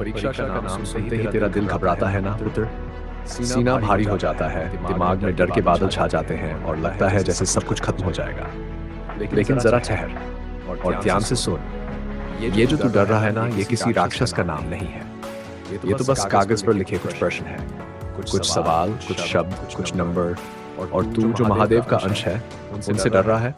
परीक्षा का नाम सुनते ही तेरा दिल घबराता है ना पुत्र? सीना भारी हो जाता है, दिमाग में डर के बादल छा जाते हैं और लगता है जैसे सब कुछ खत्म हो जाएगा। लेकिन जरा ठहर और ध्यान से सुन। ये जो तू डर रहा है ना, ये किसी राक्षस का नाम नहीं है। ये तो बस कागज पर लिखे कुछ प्रश्न हैं, कुछ सवाल, कुछ शब्द, कुछ नंबर। और तू जो महादेव का अंश है, उनसे डर रहा है।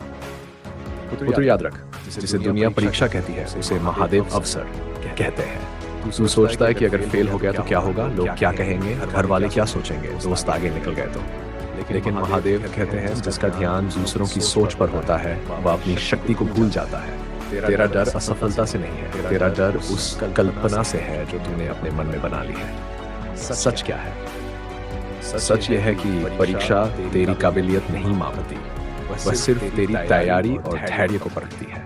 पुत्र याद रख, जिसे दुनिया परीक्षा कहती है, उसे महादेव अवसर कहते हैं। तू सोचता है कि अगर फेल हो गया तो क्या होगा, लोग क्या कहेंगे, घर वाले क्या सोचेंगे, दोस्त आगे निकल गए तो। लेकिन महादेव कहते हैं जिसका ध्यान दूसरों की सोच पर होता है, वह अपनी शक्ति को भूल जाता है। तेरा डर असफलता से नहीं है, तेरा डर उस कल्पना से है जो तूने अपने मन में बना ली है। सच क्या है? सच यह है कि परीक्षा तेरी काबिलियत नहीं मापती, वह सिर्फ तेरी तैयारी और धैर्य को परखती है।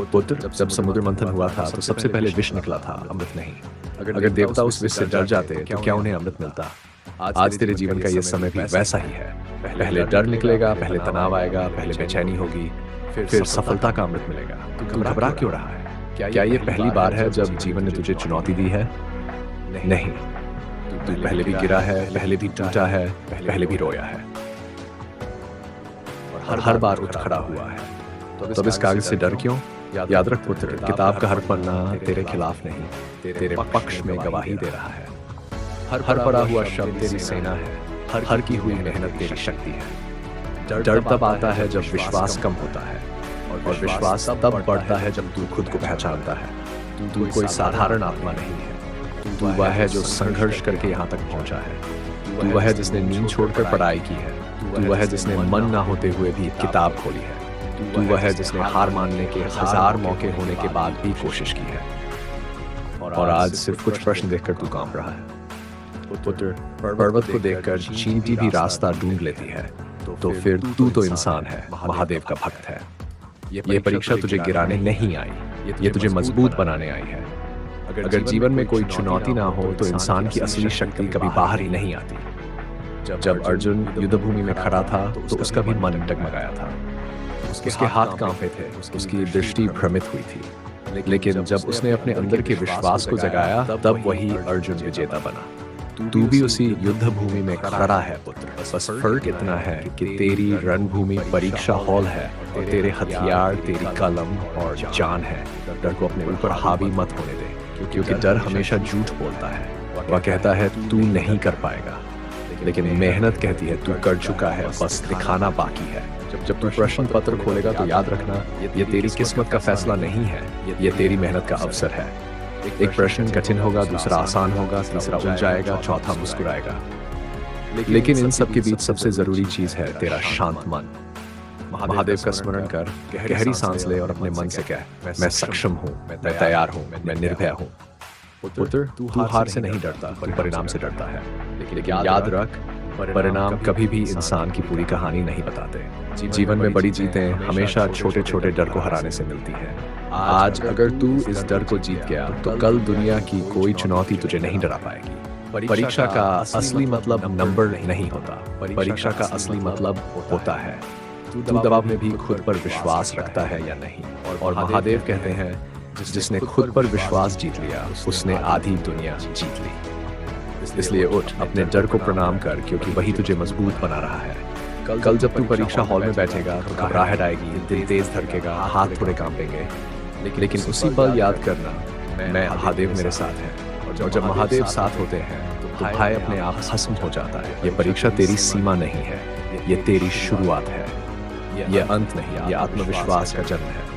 पुत्र, जब समुद्र मंथन हुआ था तो सबसे पहले विष निकला था, अमृत नहीं। अगर देवता उस विष से डर जाते तो क्या उन्हें अमृत मिलता? आज तेरे जीवन का यह समय भी वैसा ही है। पहले डर निकलेगा, पहले तनाव आएगा, पहले बेचैनी होगी, फिर सफलता का अमृत मिलेगा। तू घबरा क्यों रहा है? क्या ये पहली बार है जब जीवन ने तुझे चुनौती दी है? नहीं, तू पहले भी गिरा है, पहले भी टूटा है, पहले भी रोया है, और हर बार उठ खड़ा हुआ है। तो इस कागज से डर क्यों? याद रख पुत्र, किताब का हर पन्ना तेरे खिलाफ नहीं, तेरे पक्ष में गवाही दे रहा है। हर पढ़ा हुआ शब्द तेरी सेना है, हर की हुई मेहनत तेरी शक्ति है। डर तब आता है जब विश्वास कम होता है, और विश्वास तब बढ़ता है जब तू खुद को पहचानता है। तू कोई साधारण आत्मा नहीं है, तू वह है जो संघर्ष करके यहाँ तक पहुंचा है। तू वह है जिसने नींद छोड़कर पढ़ाई की है। तू वह है जिसने मन ना होते हुए भी किताब खोली है। तू वह है जिसने हार मानने के 1000 मौके होने के बाद भी कोशिश की है। और आज सिर्फ कुछ प्रश्न देखकर तू कांप रहा है। पुत्र, पर्वत को देखकर चींटी भी रास्ता ढूंढ लेती है, तो फिर तू तो इंसान है, महादेव का भक्त है। ये परीक्षा तुझे गिराने नहीं आई, ये तुझे मजबूत बनाने आई है। अगर जीवन में कोई चुनौती ना हो तो इंसान की असली शक्ति कभी बाहर ही नहीं आती। जब अर्जुन युद्ध भूमि में खड़ा था तो उसका भी मन डगमगाया था, उसके हाथ कांपे थे, उसकी दृष्टि भ्रमित हुई थी। लेकिन जब उसने अपने अंदर के विश्वास को जगाया, तब वही अर्जुन विजेता बना। तू भी उसी युद्ध भूमि में खड़ा है पुत्र। बस फर्क इतना है कि तेरी रणभूमि परीक्षा हॉल है, और तेरे हथियार तेरी कलम और जान है। डर को अपने ऊपर हावी मत होने दे, क्योंकि डर हमेशा झूठ बोलता है। वह कहता है तू नहीं कर पाएगा, लेकिन मेहनत कहती है तू कर चुका है, बस दिखाना बाकी है। जब तू प्रश्न पत्र खोलेगा तो याद रखना, ये तेरी किस्मत का फैसला नहीं है, ये तेरी मेहनत का अवसर है। एक प्रश्न कठिन होगा, दूसरा आसान होगा, तीसरा उलझ जाएगा, चौथा मुस्कुराएगा। लेकिन इन सब के बीच सबसे जरूरी चीज है तेरा शांत मन। महादेव का स्मरण कर, गहरी सांस ले और अपने मन से कह, मैं सक्षम हूँ, मैं तैयार हूँ, मैं निर्भय हूँ। पुत्र, तू हार से नहीं डरता, तू परिणाम से डरता है। लेकिन याद रख, परिणाम कभी भी इंसान की पूरी कहानी नहीं बताते। जीवन में बड़ी जीतें हमेशा छोटे छोटे डर को हराने से मिलती हैं। आज अगर तू इस डर को जीत गया तो कल दुनिया की कोई चुनौती तुझे नहीं डरा पाएगी। परीक्षा का असली मतलब नंबर नहीं होता, परीक्षा का असली मतलब होता है तू दबाव में भी खुद पर विश्वास रखता है या नहीं। और महादेव कहते हैं जिसने खुद पर विश्वास जीत लिया उसने आधी दुनिया जीत ली। इसलिए उठ, अपने डर को प्रणाम कर, क्योंकि वही तुझे मजबूत बना रहा है। कल जब तू परीक्षा हॉल में बैठेगा तो घबराहट आएगी, दिल तेज धड़केगा, हाथ थोड़े कांपेंगे, लेकिन उसी पल याद करना, मैं महादेव मेरे साथ है। और जब महादेव साथ होते हैं तो भय अपने आप खत्म हो जाता है। ये परीक्षा तेरी सीमा नहीं है, ये तेरी शुरुआत है। ये अंत नहीं, ये आत्मविश्वास का जन्म है।